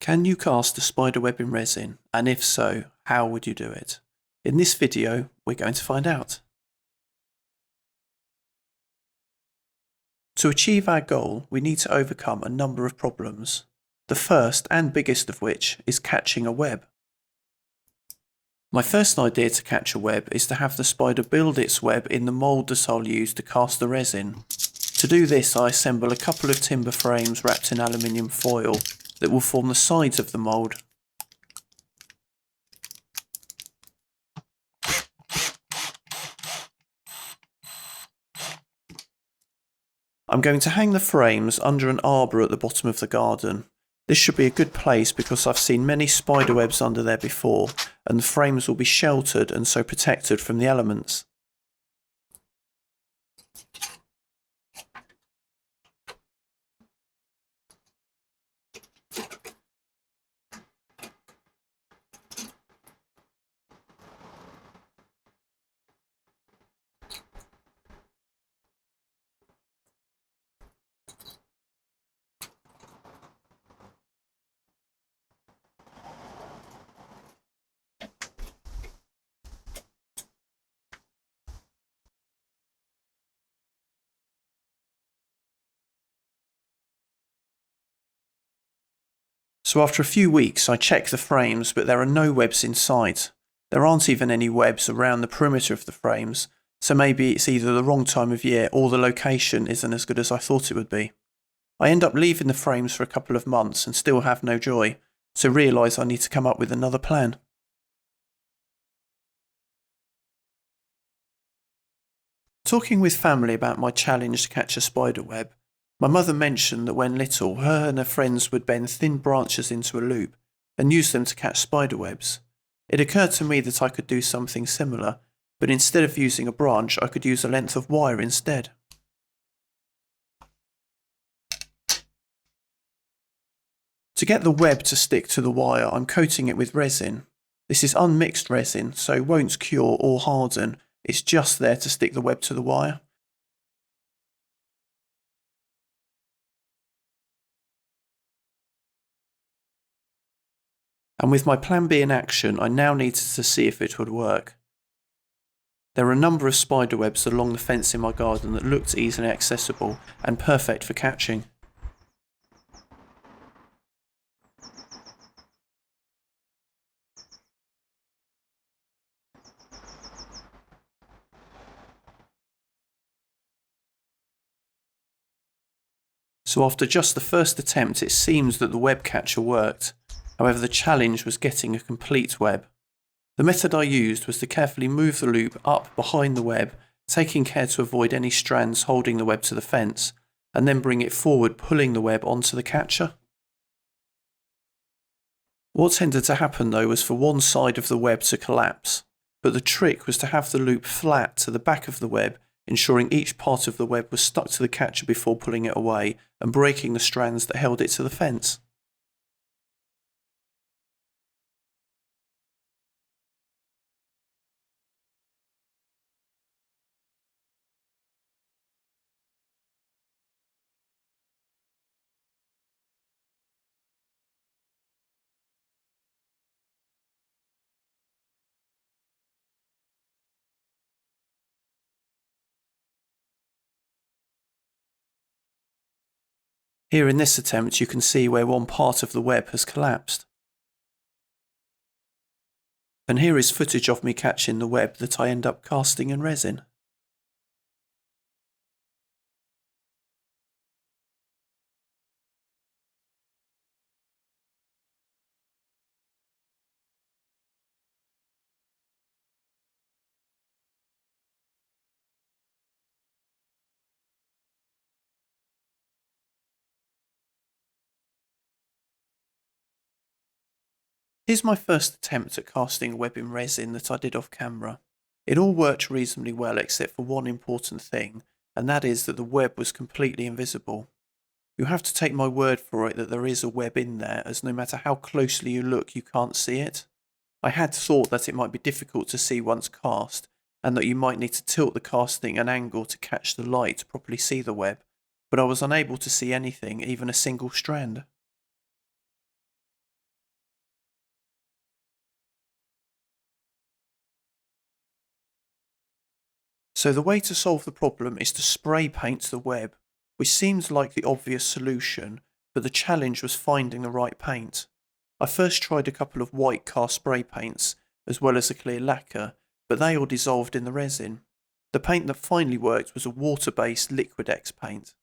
Can you cast a spider web in resin, and if so, how would you do it? In this video, we're going to find out. To achieve our goal, we need to overcome a number of problems. The first and biggest of which is catching a web. My first idea to catch a web is to have the spider build its web in the mould that I'll use to cast the resin. To do this, I assemble a couple of timber frames wrapped in aluminium foil that will form the sides of the mould. I'm going to hang the frames under an arbour at the bottom of the garden. This should be a good place because I've seen many spider webs under there before, and the frames will be sheltered and so protected from the elements. So after a few weeks I check the frames, but there are no webs inside. There aren't even any webs around the perimeter of the frames, so maybe it's either the wrong time of year or the location isn't as good as I thought it would be. I end up leaving the frames for a couple of months and still have no joy, so realise I need to come up with another plan. Talking with family about my challenge to catch a spider web, my mother mentioned that when little, her and her friends would bend thin branches into a loop and use them to catch spider webs. It occurred to me that I could do something similar, but instead of using a branch, I could use a length of wire instead. To get the web to stick to the wire, I'm coating it with resin. This is unmixed resin, so won't cure or harden, it's just there to stick the web to the wire. And with my plan B in action, I now needed to see if it would work. There are a number of spider webs along the fence in my garden that looked easily accessible and perfect for catching. So after just the first attempt, it seems that the web catcher worked. However, the challenge was getting a complete web. The method I used was to carefully move the loop up behind the web, taking care to avoid any strands holding the web to the fence, and then bring it forward, pulling the web onto the catcher. What tended to happen though was for one side of the web to collapse, but the trick was to have the loop flat to the back of the web, ensuring each part of the web was stuck to the catcher before pulling it away and breaking the strands that held it to the fence. Here in this attempt you can see where one part of the web has collapsed. And here is footage of me catching the web that I end up casting in resin. Here's my first attempt at casting a web in resin that I did off camera. It all worked reasonably well except for one important thing, and that is that the web was completely invisible. You have to take my word for it that there is a web in there, as no matter how closely you look you can't see it. I had thought that it might be difficult to see once cast, and that you might need to tilt the casting an angle to catch the light to properly see the web, but I was unable to see anything, even a single strand. So the way to solve the problem is to spray paint the web, which seemed like the obvious solution, but the challenge was finding the right paint. I first tried a couple of white cast spray paints, as well as a clear lacquer, but they all dissolved in the resin. The paint that finally worked was a water-based Liquid-X paint.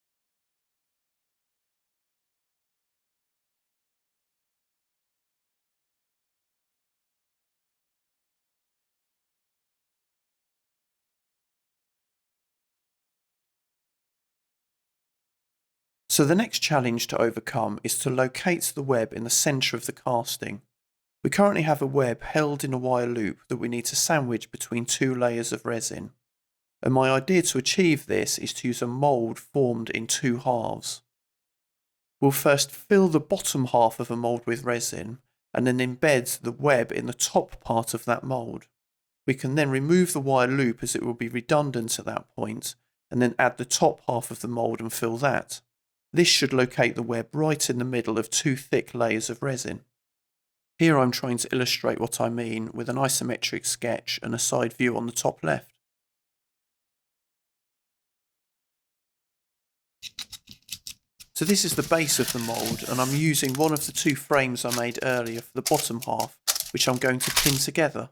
So the next challenge to overcome is to locate the web in the centre of the casting. We currently have a web held in a wire loop that we need to sandwich between two layers of resin. And my idea to achieve this is to use a mould formed in two halves. We'll first fill the bottom half of a mould with resin and then embed the web in the top part of that mould. We can then remove the wire loop as it will be redundant at that point, and then add the top half of the mould and fill that. This should locate the web right in the middle of two thick layers of resin. Here I'm trying to illustrate what I mean with an isometric sketch and a side view on the top left. So this is the base of the mould, and I'm using one of the two frames I made earlier for the bottom half, which I'm going to pin together.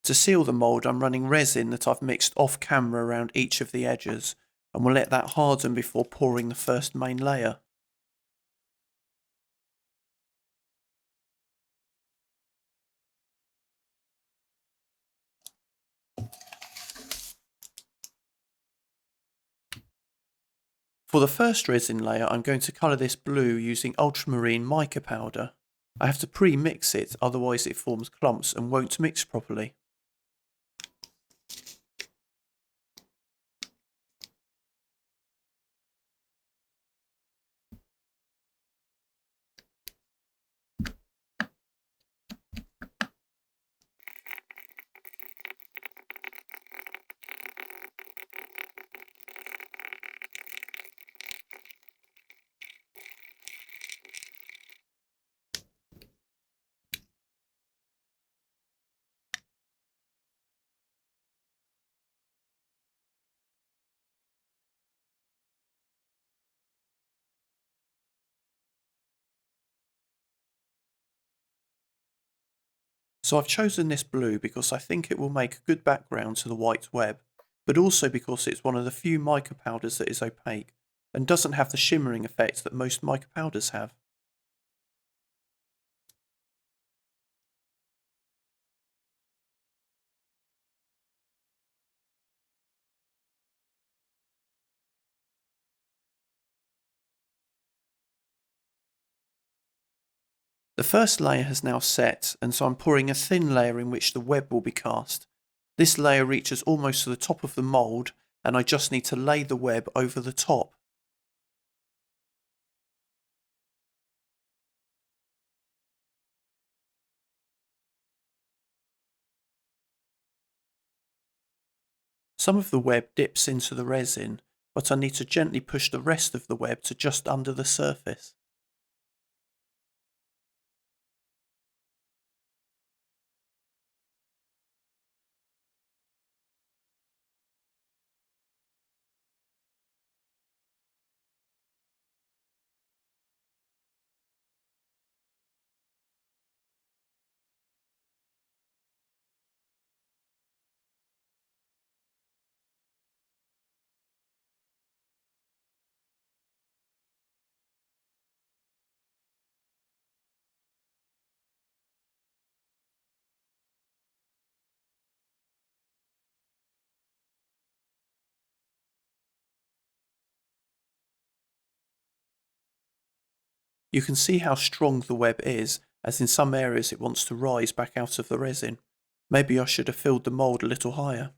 To seal the mould, I'm running resin that I've mixed off camera around each of the edges, and we'll let that harden before pouring the first main layer. For the first resin layer, I'm going to colour this blue using Ultramarine Mica powder. I have to pre-mix it, otherwise it forms clumps and won't mix properly. So I've chosen this blue because I think it will make a good background to the white web, but also because it's one of the few mica powders that is opaque and doesn't have the shimmering effect that most mica powders have. The first layer has now set, and so I'm pouring a thin layer in which the web will be cast. This layer reaches almost to the top of the mould, and I just need to lay the web over the top. Some of the web dips into the resin, but I need to gently push the rest of the web to just under the surface. You can see how strong the web is, as in some areas it wants to rise back out of the resin. Maybe I should have filled the mould a little higher.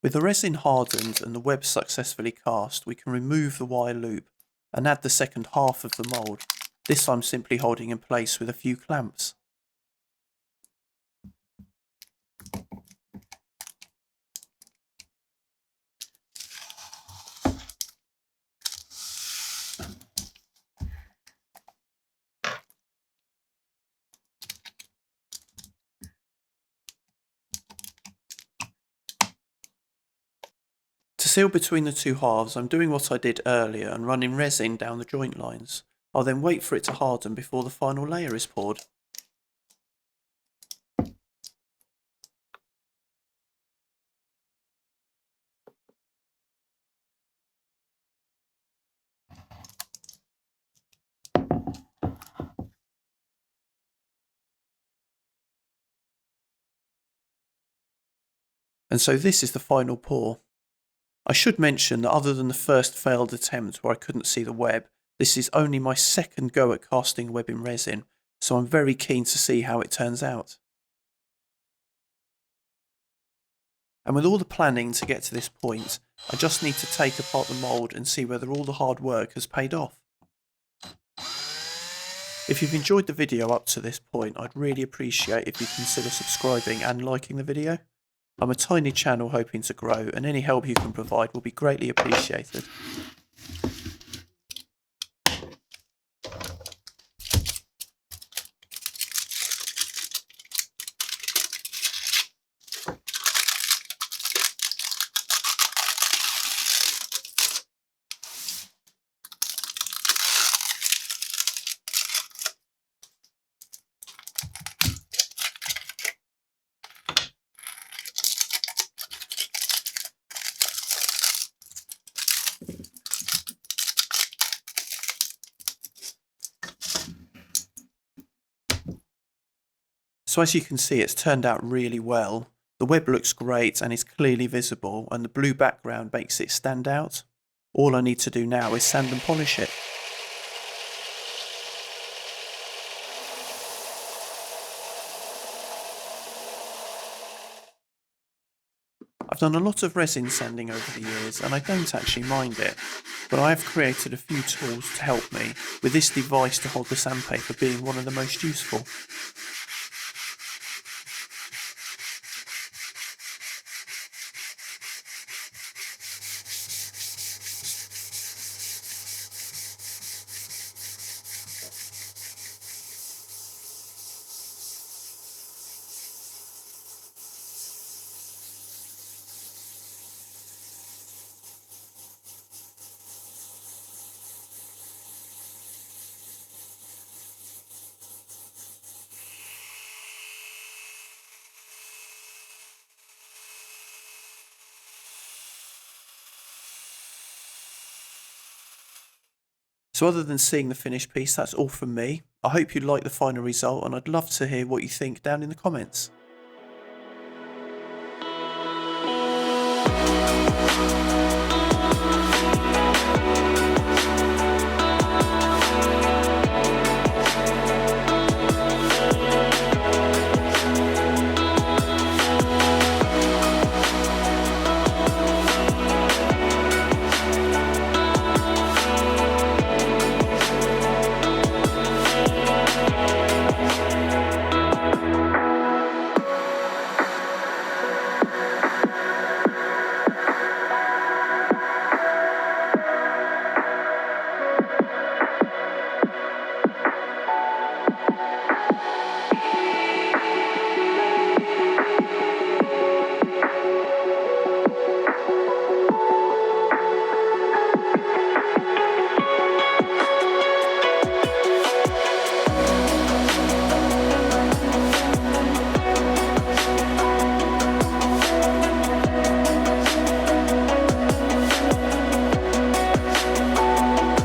With the resin hardened and the web successfully cast, we can remove the wire loop and add the second half of the mould. This I'm simply holding in place with a few clamps. To seal between the two halves, I'm doing what I did earlier and running resin down the joint lines. I'll then wait for it to harden before the final layer is poured. And so this is the final pour. I should mention that other than the first failed attempt where I couldn't see the web, this is only my second go at casting web in resin, so I'm very keen to see how it turns out. And with all the planning to get to this point, I just need to take apart the mould and see whether all the hard work has paid off. If you've enjoyed the video up to this point, I'd really appreciate if you consider subscribing and liking the video. I'm a tiny channel hoping to grow, and any help you can provide will be greatly appreciated. So as you can see, it's turned out really well. The web looks great and is clearly visible, and the blue background makes it stand out. All I need to do now is sand and polish it. I've done a lot of resin sanding over the years and I don't actually mind it, but I have created a few tools to help me, with this device to hold the sandpaper being one of the most useful. So other than seeing the finished piece, that's all from me. I hope you like the final result and I'd love to hear what you think down in the comments.